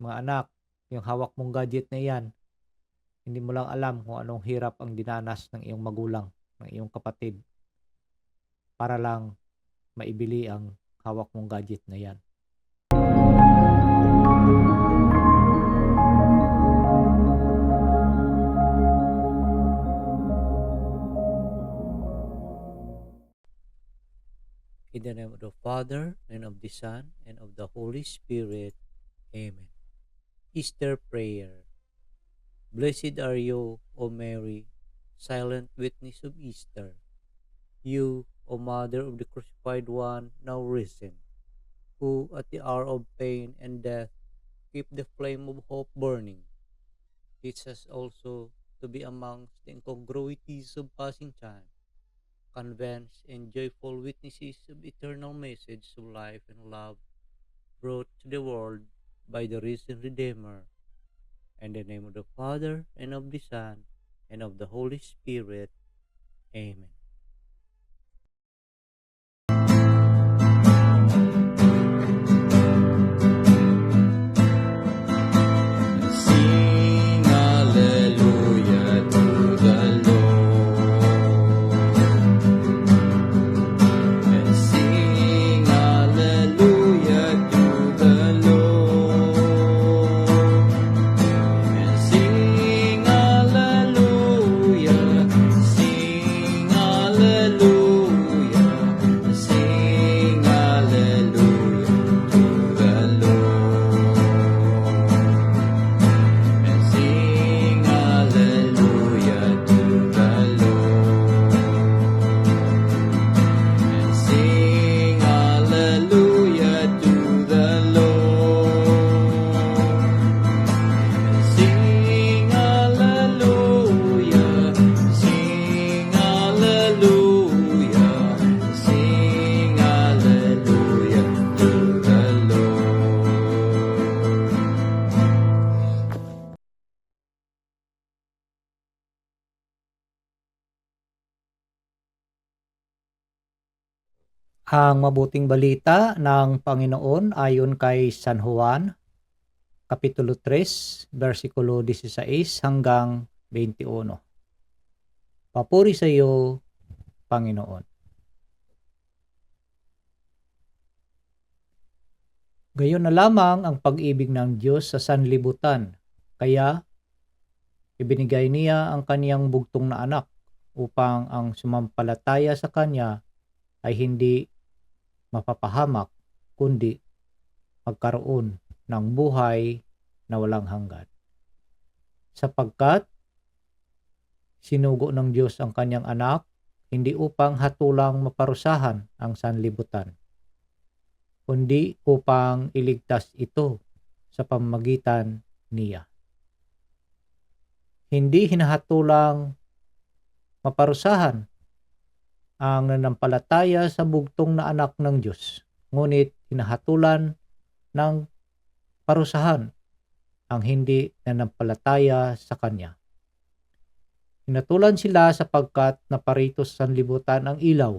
Mga anak, yung hawak mong gadget na yan, hindi mo lang alam kung anong hirap ang dinanas ng iyong magulang, ng iyong kapatid, para lang maibili ang hawak mong gadget na yan. In the name of the Father, and of the Son, and of the Holy Spirit. Amen. Easter Prayer. Blessed are you, O Mary, silent witness of Easter. You, O Mother of the Crucified One, now risen, who at the hour of pain and death keep the flame of hope burning. Teach us also to be amongst the incongruities of passing time, convinced and joyful witnesses of eternal message of life and love brought to the world by the risen Redeemer. In the name of the Father, and of the Son, and of the Holy Spirit. Amen. Sing hallelujah to the Lord, and sing hallelujah to the Lord, and sing hallelujah, sing hallelujah, sing hallelujah to the Lord. And sing hallelujah to the Lord. And sing hallelujah to the Lord. And sing hallelujah, sing hallelujah, sing hallelujah to the Lord. Ang mabuting balita ng Panginoon ayon kay San Juan, Kapitulo 3, versikulo 16 hanggang 21. Papuri sa iyo, Panginoon. Gayon na lamang ang pag-ibig ng Diyos sa sanlibutan, kaya ibinigay niya ang kaniyang bugtong na anak upang ang sumampalataya sa kanya ay hindi mapapahamak, kundi magkaroon ng buhay na walang hanggan. Sapagkat sinugo ng Diyos ang kanyang anak, hindi upang hatulang maparusahan ang sanlibutan, kundi upang iligtas ito sa pamamagitan niya. Hindi hinahatulang maparusahan ang nanampalataya sa bugtong na anak ng Diyos, ngunit hinahatulan ng parusahan ang hindi nanampalataya sa Kanya. Hinatulan sila sapagkat naparito sa sanlibutan ang ilaw,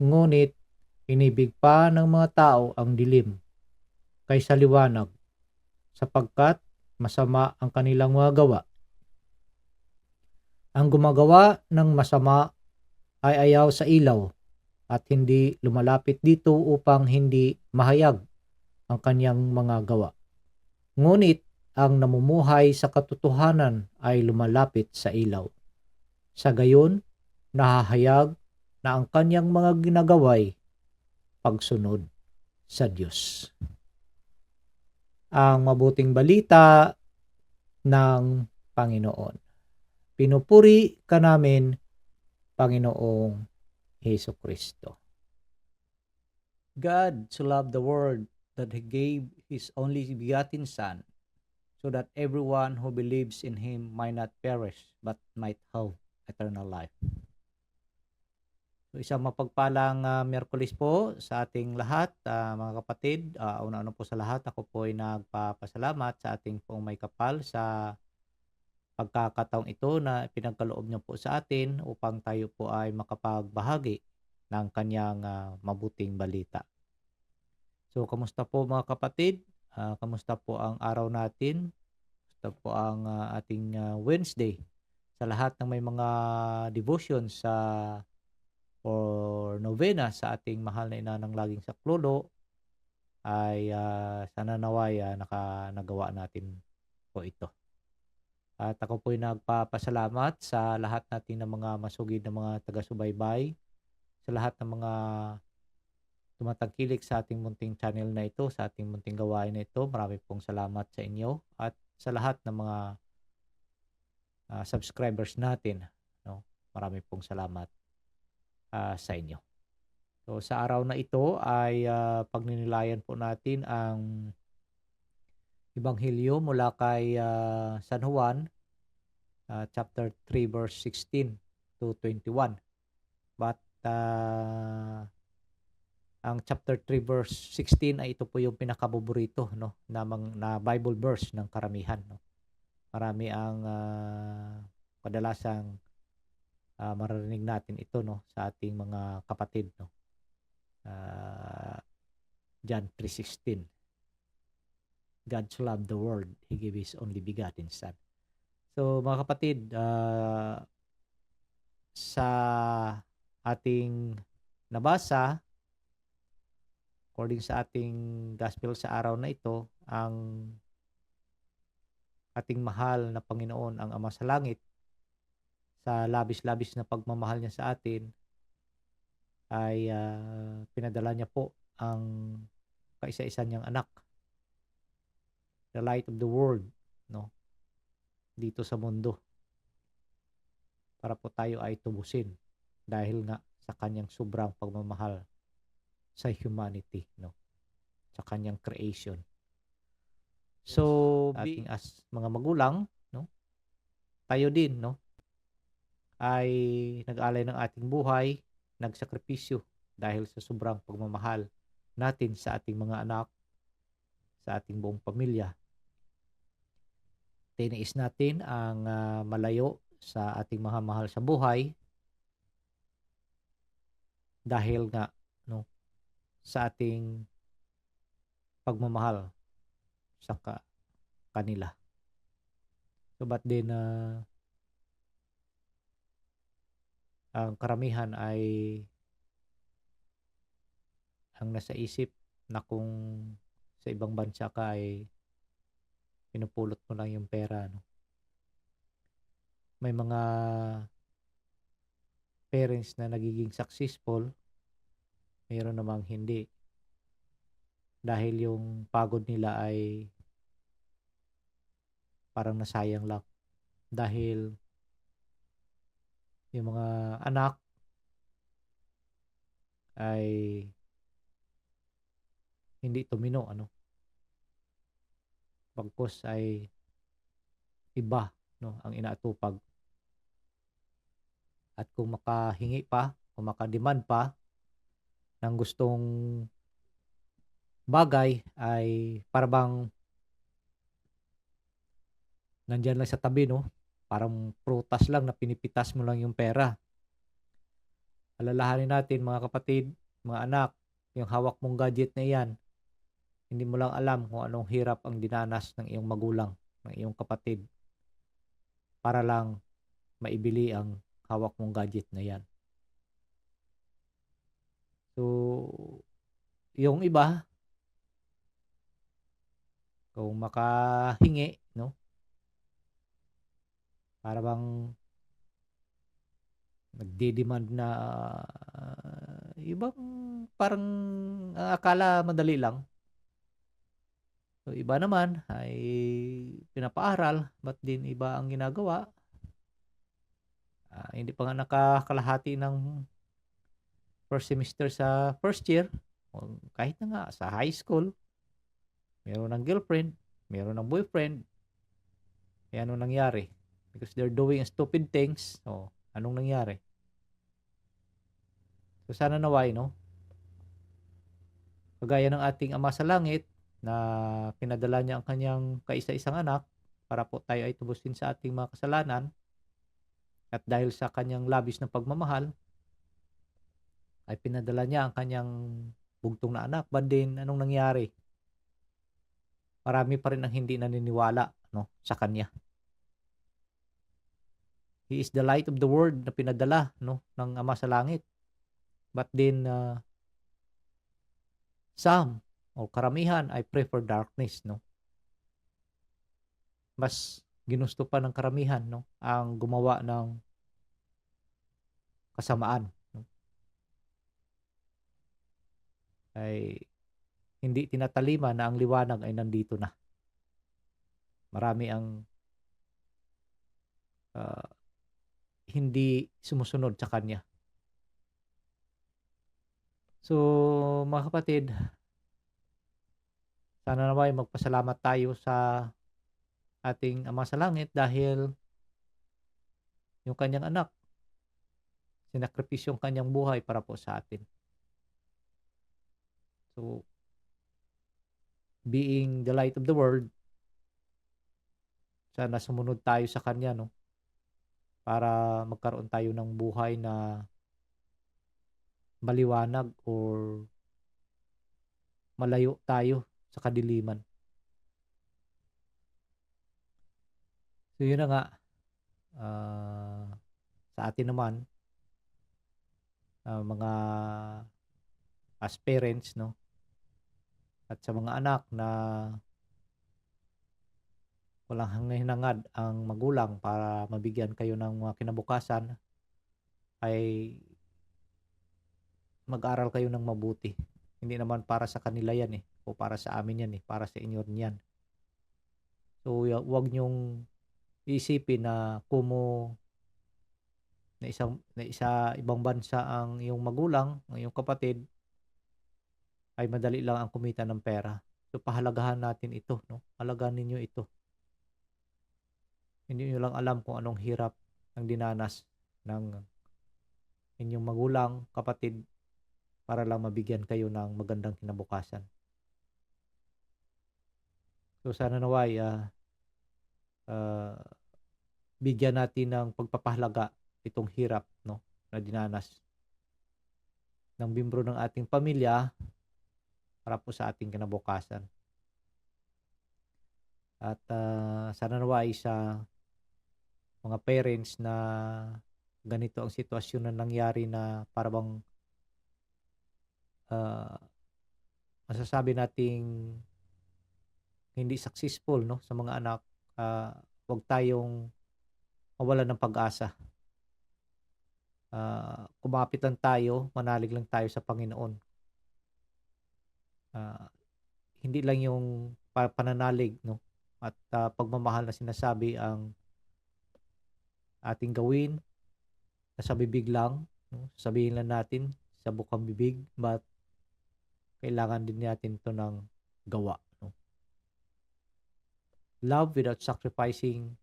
ngunit inibig pa ng mga tao ang dilim kaysa liwanag, sapagkat masama ang kanilang mga gawa. Ang gumagawa ng masama ay ayaw sa ilaw at hindi lumalapit dito upang hindi mahayag ang kanyang mga gawa. Ngunit ang namumuhay sa katotohanan ay lumalapit sa ilaw. Sa gayon, nahahayag na ang kanyang mga ginagawa'y pagsunod sa Diyos. Ang mabuting balita ng Panginoon. Pinupuri ka namin, Panginoong Hesus Kristo. God so loved the world that He gave His only begotten Son, so that everyone who believes in Him might not perish, but might have eternal life. So, isang mapagpalang Miyerkules po sa ating lahat, mga kapatid. Una-una po sa lahat, ako po ay nagpapasalamat sa ating pong may kapal sa pagkakataong ito na pinagkaloob niyo po sa atin upang tayo po ay makapagbahagi ng kanyang mabuting balita. So, kamusta po mga kapatid? Kamusta po ang araw natin? Kamusta po ang ating Wednesday? Sa lahat ng may mga devotion sa or novena sa ating mahal na ina ng laging saklolo ay sana naway nagawa natin po ito. At ako po'y nagpapasalamat sa lahat natin ng mga masugid na mga taga-subaybay, sa lahat ng mga tumatangkilik sa ating munting channel na ito, sa ating munting gawain na ito. Marami pong salamat sa inyo at sa lahat ng mga subscribers natin. No? Marami pong salamat sa inyo. So sa araw na ito ay pagninilayan po natin ang Ebanghelyo mula kay San Juan, chapter 3 verse 16 to 21. But ang chapter 3 verse 16 ay ito po yung pinakaboborito na Bible verse ng karamihan. No? Marami ang kadalasang maririnig natin ito sa ating mga kapatid. John 3:16. God so loved the world, He gave His only begotten Son. So mga kapatid, sa ating nabasa, according sa ating gospel sa araw na ito, ang ating mahal na Panginoon, ang Ama sa Langit, sa labis-labis na pagmamahal niya sa atin, ay pinadala niya po ang kaisa-isa niyang anak, the light of the world, dito sa mundo, para po tayo ay tubusin dahil nga sa kanyang sobrang pagmamahal sa humanity, sa kanyang creation. So ating as mga magulang, tayo din ay nag-alay ng ating buhay, nagsakripisyo dahil sa sobrang pagmamahal natin sa ating mga anak, sa ating buong pamilya. Tiniis natin ang malayo sa ating mga mahal sa buhay dahil nga sa ating pagmamahal sa kanila. So but din ang karamihan ay ang nasa isip na kung sa ibang bansa ka ay pinupulot mo lang yung pera. May mga parents na nagiging successful, mayroon namang hindi. Dahil yung pagod nila ay parang nasayang lang. Dahil yung mga anak ay hindi tumino, Bagkus ay iba, ang inaatupag. At kung makahingi pa, kung makademand pa ng gustong bagay, ay parang nandyan lang sa tabi, parang prutas lang na pinipitas mo lang yung pera. Alalahanin natin mga kapatid, mga anak, yung hawak mong gadget na iyan, hindi mo lang alam kung anong hirap ang dinanas ng iyong magulang, ng iyong kapatid, para lang maibili ang hawak mong gadget na yan. So, yung iba, kung makahingi, para bang nagdi-demand na ibang parang akala madali lang. So, iba naman ay pinapaaral, ba't din iba ang ginagawa? Hindi pa nga nakakalahati ng first semester sa first year, o kahit na nga sa high school, meron ng girlfriend, meron ng boyfriend. Kaya anong nangyari? Because they're doing stupid things. So, anong nangyari? So, sana naway, kagaya ng ating Ama sa Langit, na pinadala niya ang kanyang kaisa-isang anak para po tayo ay tubusin sa ating mga kasalanan, at dahil sa kanyang labis na pagmamahal ay pinadala niya ang kanyang bugtong na anak. But din, anong nangyari? marami pa rin ang hindi naniniwala, no, sa kanya. He is the light of the world na pinadala, no, ng Ama sa langit. But then, some o karamihan ay prefer darkness, no. Mas ginusto pa ng karamihan, no, ang gumawa ng kasamaan, no. Ay hindi tinatalima na ang liwanag ay nandito na. Marami ang hindi sumusunod sa kanya. So, mga kapatid, sana naman ay magpasalamat tayo sa ating Ama sa langit dahil yung kanyang anak, sinakripisyo yung kanyang buhay para po sa atin. So, being the light of the world, sana sumunod tayo sa kanya, no? Para magkaroon tayo ng buhay na maliwanag or malayo tayo sa kadiliman. So, yun na nga. Sa atin naman, mga as parents, no? At sa mga anak na walang hinangad ang magulang para mabigyan kayo ng mga kinabukasan, ay mag-aral kayo ng mabuti. Hindi naman para sa kanila yan o para sa amin yan para sa inyo rin yan. So, huwag nyong iisipin na kumo na ibang bansa ang iyong magulang, ang iyong kapatid, ay madali lang ang kumita ng pera. So, pahalagahan natin ito, no? Halagahan ninyo ito. Hindi nyo lang alam kung anong hirap ang dinanas ng inyong magulang, kapatid, para lang mabigyan kayo ng magandang kinabukasan. So, sana naway bigyan natin ng pagpapahalaga itong hirap, no, na dinanas ng miyembro ng ating pamilya para po sa ating kinabukasan. At sana naway sa mga parents na ganito ang sitwasyon na nangyari na para bang masasabi nating hindi successful, no, sa mga anak, huwag tayong mawalan ng pag-asa. Kumapit lang tayo, manalig lang tayo sa Panginoon. Hindi lang yung pananalig, no, at pagmamahal na sinasabi ang ating gawin sa bibig lang, no? Sabihin lang natin sa bukang bibig, but kailangan din natin ito ng gawa, no? Love without sacrificing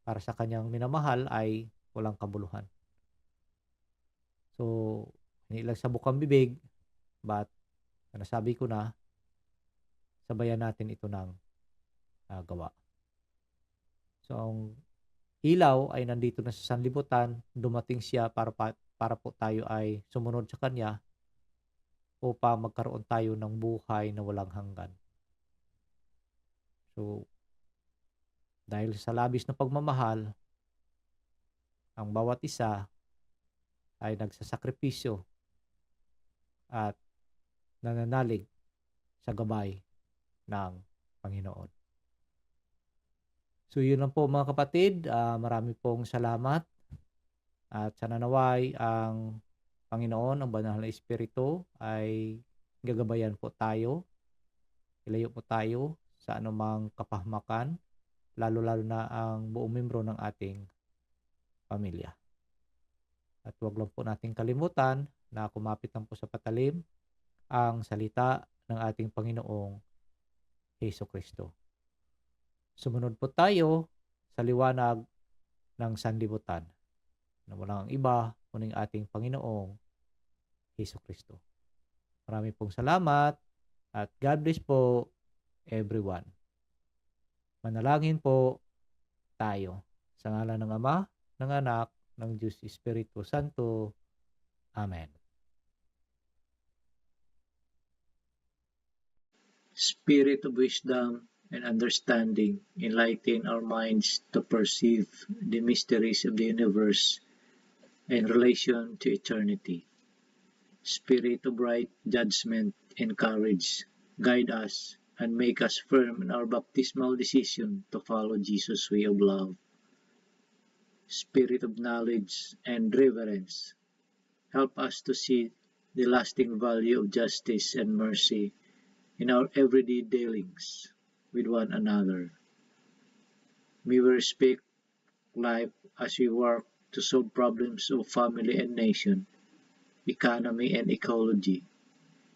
para sa kanyang minamahal ay walang kabuluhan. So, hindi lang sa bukang bibig, but nasabi ko na, sabayan natin ito ng gawa. So, ang ilaw ay nandito na sa sanlibutan, dumating siya para po tayo ay sumunod sa kanya upang magkaroon tayo ng buhay na walang hanggan. So, dahil sa labis na pagmamahal, ang bawat isa ay nagsasakripisyo at nananalig sa gabay ng Panginoon. So, yun lang po mga kapatid. Marami pong salamat. At sana naway ang Panginoon, ang Banal na Espiritu ay gagabayan po tayo. Ilayo po tayo sa anumang kapahamakan, lalo-lalo na ang buong membro ng ating pamilya. At huwag lang po nating kalimutan na kumapit lang po sa patalim ang salita ng ating Panginoong Jesucristo. Sumunod po tayo sa liwanag ng sanlibutan na walang iba kuning ating Panginoong Jesucristo. Marami pong salamat at God bless po everyone. Manalangin po tayo sa ngalan ng Ama, ng Anak, ng Diyos Espiritu Santo. Amen. Spirit of wisdom and understanding, enlighten our minds to perceive the mysteries of the universe in relation to eternity. Spirit of right judgment and courage, guide us and make us firm in our baptismal decision to follow Jesus' way of love. Spirit of knowledge and reverence, help us to see the lasting value of justice and mercy in our everyday dealings with one another. May we respect life as we work to solve problems of family and nation, economy and ecology.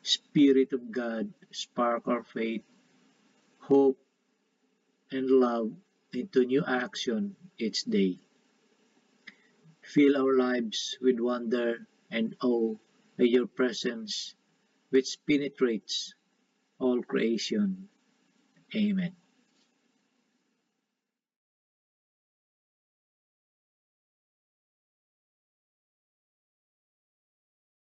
Spirit of God, spark our faith, hope, and love into new action each day. Fill our lives with wonder and awe by your presence, which penetrates all creation. Amen.